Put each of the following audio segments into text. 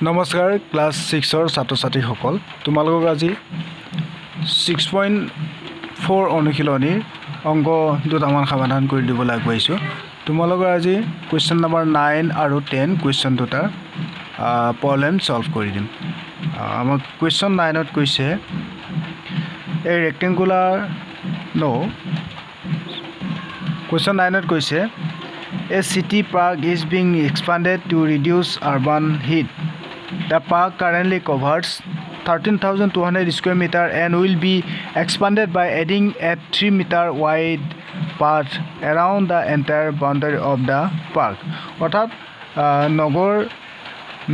নমস্কাৰ ক্লাস 6ৰ ছাত্ৰ ছাত্ৰীসকল তোমালোকক আজি 6.4 অনুশীলনীৰ অংক দুটামান সমাধান কৰি দিবলৈ আগবাইছো তোমালোকৰ আজি কোৱেশ্চন নম্বৰ 9 আৰু 10 কোৱেশ্চন দুটা প্ৰবলেম সলভ কৰি দিম আমাৰ কোৱেশ্চন 9ত কৈছে a rectangular no কোৱেশ্চন 9ত কৈছে a city park is being expanded to reduce urban heat. The park currently covers 13,200 square meter and will be expanded by adding a 3 meter wide path around the entire boundary of the park. অৰ্থাৎ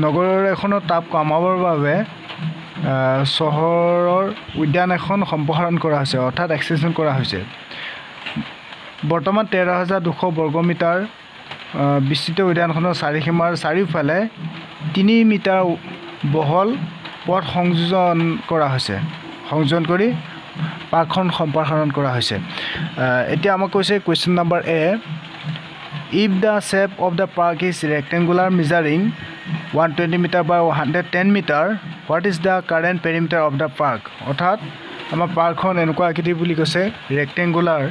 নগৰৰ এখন তাপ কমাবৰ বাবে চহৰৰ উদ্যান এখন সম্প্ৰসাৰণ কৰা হৈছে অৰ্থাৎ এক্সটেনশন কৰা হৈছে বৰ্তমান 13,200 বৰ্গ মিটাৰ বিস্তৃত উদ্যানখনৰ চাৰিসীমাৰ চাৰিওফালে 3 মিটাৰ বহল পথ সংযোজন কৰি পাৰ্কখন সম্প্ৰসাৰণ কৰা হৈছে এতিয়া আমাক কৈছে question number A if the shape of the park is rectangular measuring 120 meter by 110 meter what is the current perimeter of the park অৰ্থাৎ আমাৰ পাৰ্কখন এনেকুৱা আকৃতি বুলি কৈছে ৰেক্টেংগুলাৰ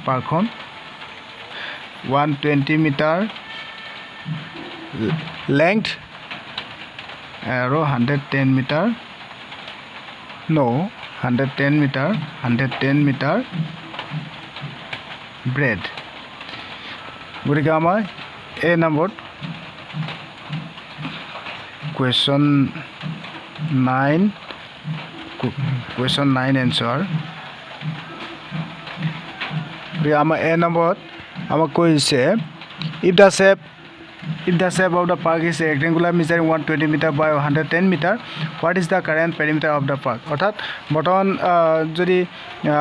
পাৰ্কখন 120 মিটাৰ length আৰু 110 মিটাৰ 110 মিটাৰ breadth গতিকে আমাৰ এ নম্বৰ question 9 answer আমাৰ এ নম্বৰত আমাক কৈছে if the shape of the park is rectangular measuring 120 meter by 110 meter what is the current perimeter of the park অৰ্থাৎ বৰ্তমান যদি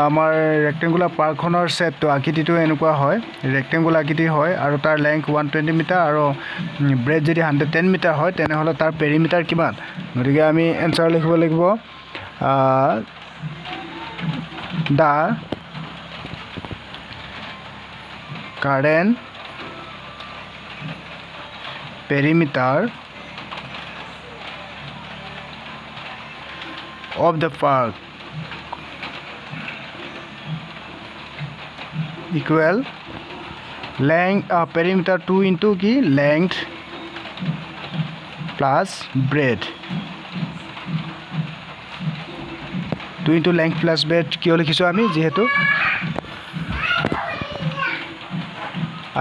আমাৰ ৰেক্টেংগুলাৰ পাৰ্কখনৰ শেপটো আকৃতিটো এনেকুৱা হয় ৰেক্টেংগুলাৰ আকৃতি হয় আৰু তাৰ লেংথ 120 মিটাৰ আৰু ব্ৰেড যদি 110 মিটাৰ হয় তেনেহলে তাৰ পেৰিমিটাৰ কিমান গতিকে আমি এনসাৰ লিখিব লাগিব the current perimeter of the park equal length perimeter 2 into ki length plus breadth 2 into length plus breadth কিয় লিখিছো আমি যেহেতু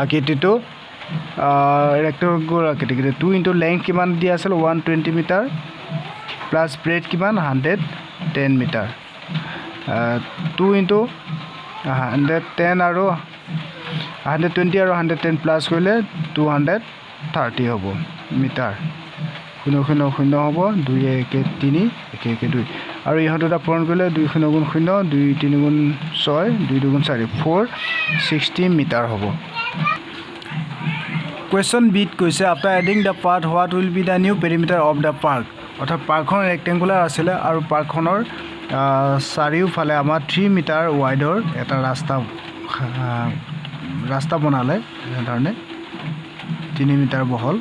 আকৃতিটো rectangular আকৃতি 2 into length কিমান দিয়া আছিল 120 মিটাৰ প্লাস breadth কিমান 110 মিটাৰ 2 into 110 আৰু 120 আৰু 110 প্লাস কৰিলে 230 হ'ব মিটাৰ 0 0 0 হ'ব 2 1 3 1 1 2 আৰু ইহঁত দুটা পূৰণ কৰিলে 2 0 গুণ 0 2 3 গুণ 6 2 2 গুণ 4 460 মিটাৰ হ'ব Question B কৈছে after adding the path what will be the new perimeter of the park অৰ্থাৎ পাৰ্কখন ৰেক্টেংগুলাৰ আছিল আৰু পাৰ্কখনৰ চাৰিওফালে আমাৰ 3 মিটাৰ ওয়াইডৰ এটা ৰাস্তা বনালে ধৰণে 3 মিটাৰ বহল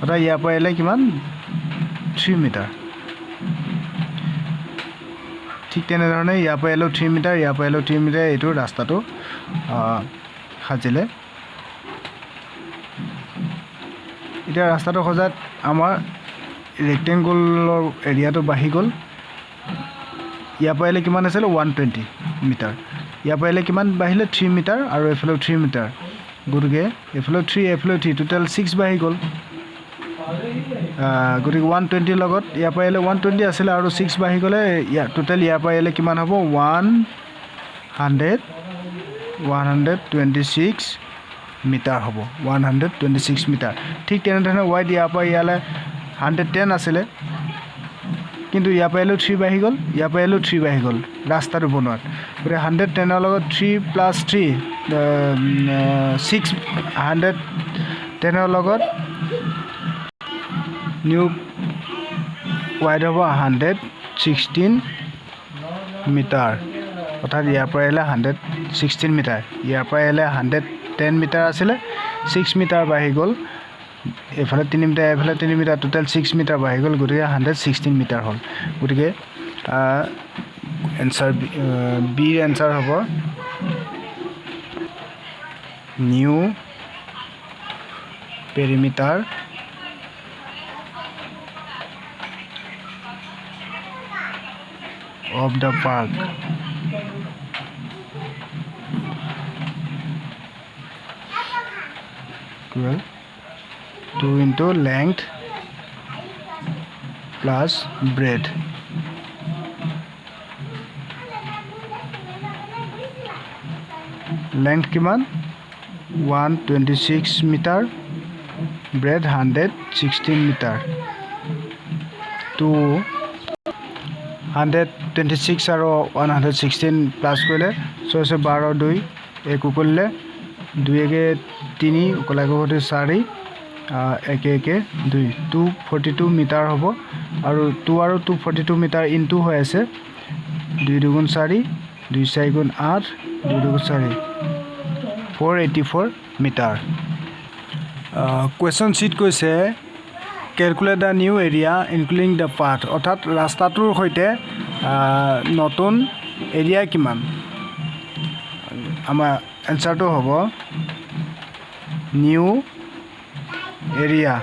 অৰ্থাৎ ইয়াৰ পৰা এলে কিমান 3 মিটাৰ ঠিক তেনে ধৰণে ইয়াৰ পৰা এলো 3 মিটাৰ ইয়াৰ পৰা এলো 3 মিটাৰ এইটো ৰাস্তাটো খাজিলে এটা ৰাস্তাটো খজাত আমাৰ ৰেক্টেংগুলাৰ এৰিয়াটো বাঢ়ি গল ইয়াৰ পৰা এলে কিমান আছিল 120 মিটাৰ ইয়াৰ পৰা এলে কিমান বাঢ়িলে 3 মিটাৰ আৰু এফালে 3 মিটাৰ গতিকে এফালে 3 টোটাল 6 বাঢ়ি গল গতিকে 120 লগত ইয়াৰ পৰা এলে 120 আছিল আৰু 6 বাঢ়ি গলে টোটাল ইয়াৰ পৰা এলে কিমান হ'ব 126 মিটাৰ হ'ব 126 মিটাৰ ঠিক তেনেধৰণে y ইয়াৰ পৰা ইয়ালে 110 আছিল কিন্তু ইয়াৰ পৰা এলো 3 বাঢ়ি গল ইয়াৰ পৰা এলো 3 বাঢ়ি গল ৰাস্তাটো বনোৱাত গতিকে 110 ৰ লগত 3 প্লাস 3 6 110 ৰ লগত নিউ wide হ'ব 116 মিটাৰ অৰ্থাৎ ইয়াৰ পৰা এলে 116 মিটাৰ ইয়াৰ পৰা এলে 100 10 মিটাৰ আছিল 6 মিটাৰ বাঢ়ি গ'ল এফালে 3 মিটাৰ এফালে 3 মিটাৰ টোটাল 6 মিটাৰ বাঢ়ি গ'ল গতিকে 116 মিটাৰ হ'ল গতিকে এনসাৰ বি এনসাৰ হ'ব new perimeter of the park equal 2 into length plus breadth length কিমান 126 মিটাৰ breadth 116 মিটাৰ 126 আৰু 116 প্লাস কৰিলে 6 12 2 1 কৰিলে 2 1 3 উকলাগো 4 1 1 2 242 মিটাৰ হ'ব আৰু 2 আৰু 242 মিটাৰ ইনটু হৈ আছে 2 2 4 2 4 8 2 2 4 484 মিটাৰ কোৱেশ্চন শীট কৈছে calculate the new area including the path অৰ্থাৎ ৰাস্তাটোৰ সৈতে নতুন এৰিয়া কিমান আমাৰ এনসাৰটো হ'ব নিউ এৰিয়া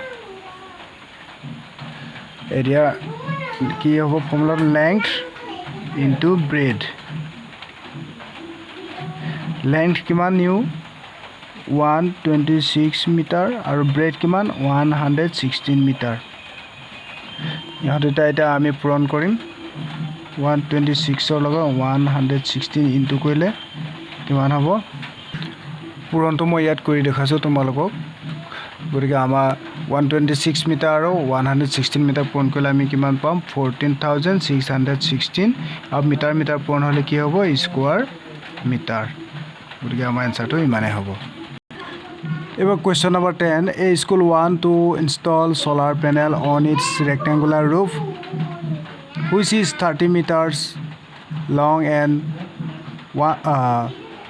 কি হ'ব ফৰ্মুলা লেংথ ইনটু ব্ৰেডথ লেংথ কিমান নিউ 126 মিটাৰ আৰু ব্ৰেড কিমান 116 মিটাৰ ইহঁত এটা আমি পূৰণ কৰিম 126 ৰ লগত 116 ইনটু কৰিলে কিমান হ'ব পূৰণটো মই ইয়াত কৰি দেখাইছো তোমালোকক গতিকে আমাৰ 126 মিটাৰ আৰু 116 মিটাৰ পূৰণ কৰিলে আমি কিমান পাম 14616 আৰু মিটাৰ মিটাৰ পূৰণ হ'লে কি হ'ব স্কয়াৰ মিটাৰ গতিকে আমাৰ এনসাৰটো ইমানে হ'ব এবাৰ question number 10 a school want to install solar panel on its rectangular roof which is 30 meters long and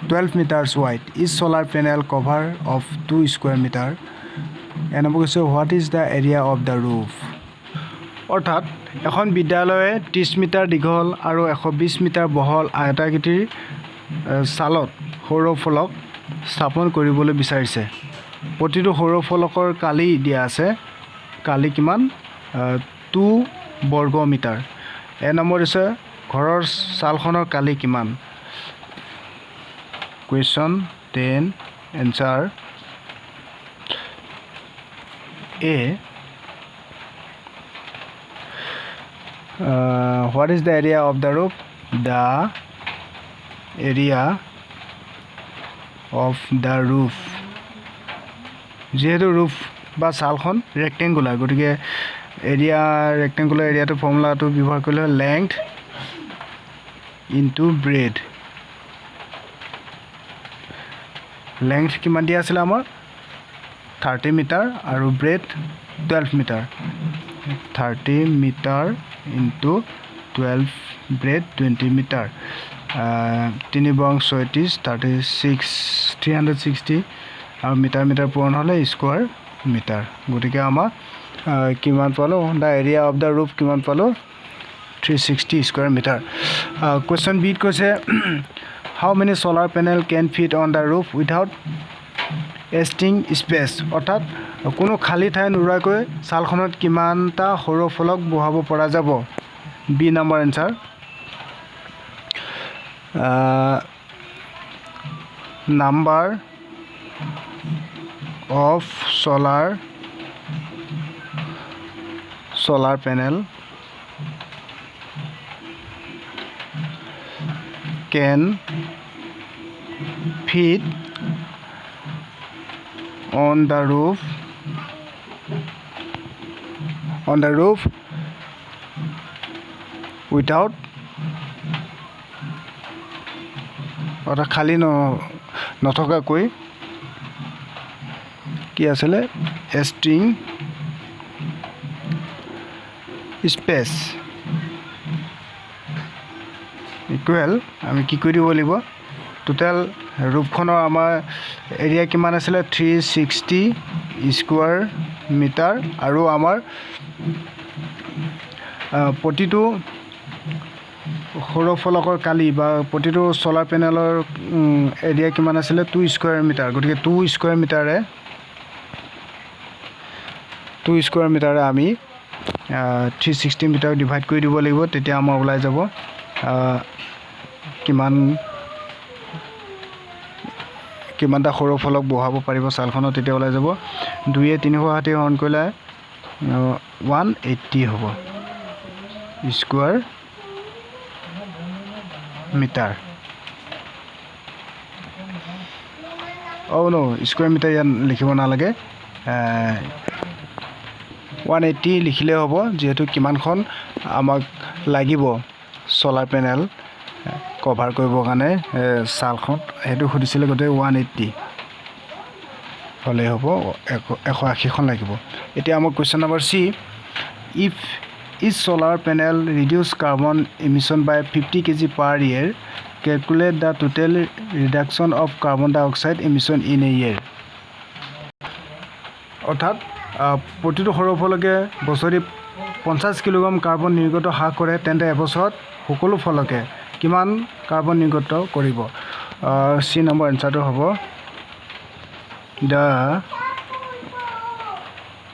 12 meters wide is solar panel cover of 2 square meter and what is the area of the roof অৰ্থাৎ এখন বিদ্যালয়ে 30 metre দীঘল আৰু 120 metre বহল আয়তাকৃতিৰ সালত সৌৰ ফলক স্থাপন কৰিবলৈ বিচাৰিছে প্ৰতিটো সৌৰ ফলকৰ কালি দিয়া আছে কালি কিমান 2 বৰ্গ মিটাৰ এ নম্বৰ আছে ঘৰৰ চালখনৰ কালি কিমান question 10 answer A what is the area of the roof the area of the roof যেহেতু roof বা চালখন ৰেক্টেংগুলাৰ গতিকে এৰিয়া ৰেক্টেংগুলাৰ এৰিয়াটো ফৰ্মুলাটো ব্যৱহাৰ কৰিলে লেংথ ইনটু ব্ৰেডথ লেংথ কিমান দিয়া আছিল আমাৰ 30 মিটাৰ আৰু ব্ৰেডথ 12 মিটাৰ 30 মিটাৰ ইনটু 12 ব্ৰেড 20 মিটাৰ 3 বং 36 36 360 আৰু মিটাৰ মিটাৰ পূৰণ হ'লে স্কয়াৰ মিটাৰ গতিকে আমাৰ কিমান পালো দা এৰিয়া অফ দা ৰুফ কিমান পালো 360 স্কয়াৰ মিটাৰ কোৱেশ্চন বি কৈছে how many solar panel can fit on the roof without wasting space অৰ্থাৎ কোনো খালি ঠাই নোৰাকৈ চালখনত কিমানটা সৌৰ ফলক বহাব পৰা যাব B number answer number of solar panel can fit on the roof without অর্থাৎ খালি নথকাকৈ কি আসলে স্ট্রিং স্পেস ইকুয়াল আমি কি কৰি দিব লাগিব টোটাল ৰূপখনৰ আমাৰ এৰিয়া কিমান আছিলে 360 স্কোৱাৰ মিটাৰ আৰু আমাৰ প্ৰতিটো সৌৰ ফলকৰ কালি বা প্ৰতিটো সোলাৰ পেনেলৰ এৰিয়া কিমান আছিলে 2 স্কোৱাৰ মিটাৰ গতিকে 2 স্কোৱাৰ মিটাৰে আমি 360 মিটাৰ ডিভাইড কৰি দিব লাগিব তেতিয়া আমাৰ ওলাই যাব কিমানটা সৌৰ ফলক বহাব পাৰিব ছালখনত তেতিয়া ওলাই যাব 2-360 হৰণ কৰিলে 180 হ'ব স্কোৱাৰ মিটাৰ স্কোৱাৰ মিটাৰ ইয়াত লিখিব নালাগে 180 লিখিলে হ'ব যেহেতু কিমানখন আমাক লাগিব সোলাৰ পেনেল কভাৰ কৰিবৰ কাৰণে ছালখন সেইটো সুধিছিলে গতিকে 180 হ'লে হ'ব 180খন লাগিব এতিয়া আমাৰ question number C if each solar panel reduce carbon emission by 50 kg per year calculate the total reduction of carbon dioxide emission in a year অৰ্থাৎ প্ৰতিটো সৌৰ ফলকে বছৰি 50 কিলোগ্ৰাম কাৰ্বন নিৰ্গত হ্ৰাস কৰে তেন্তে এবছৰত সকলো ফলকে কিমান কাৰ্বন নিৰ্গত কৰিব সি নম্বৰ এনসাৰটো হ'ব the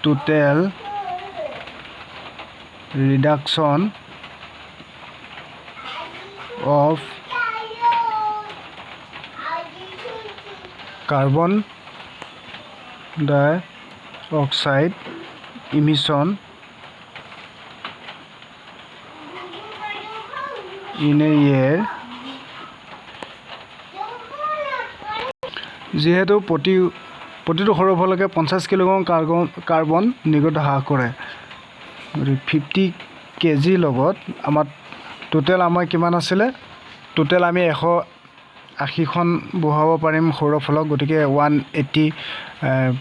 total reduction of carbon dioxide emission in a year যেহেতু প্ৰতিটো সৌৰ ফলকে 50 কিলোগ্ৰাম কাৰ্বন নিৰ্গত হ্ৰাস কৰে 50 কেজি লগত আমাৰ টোটেল আমাৰ কিমান আছিলে টোটেল আমি 180খন বহাব পাৰিম সৌৰ ফলক গতিকে 180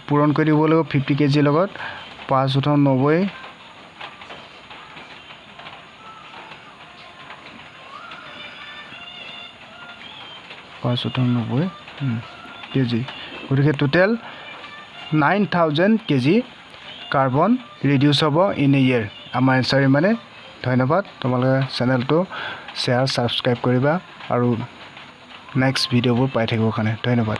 পূৰণ কৰি দিব লাগিব 50 কেজি লগত 590 কেজি গতিকে টোটেল 9000 কেজি কাৰ্বন ৰিডিউচ হ'ব ইন এ ইয়েৰ আমাৰ এনসাৰ মানে ধন্যবাদ তোমালোকে চেনেলটো শ্বেয়াৰ সাবস্ক্ৰাইব কৰিবা আৰু নেক্সট ভিডিঅ'বোৰ পাই থাকিবৰ কাৰণে ধন্যবাদ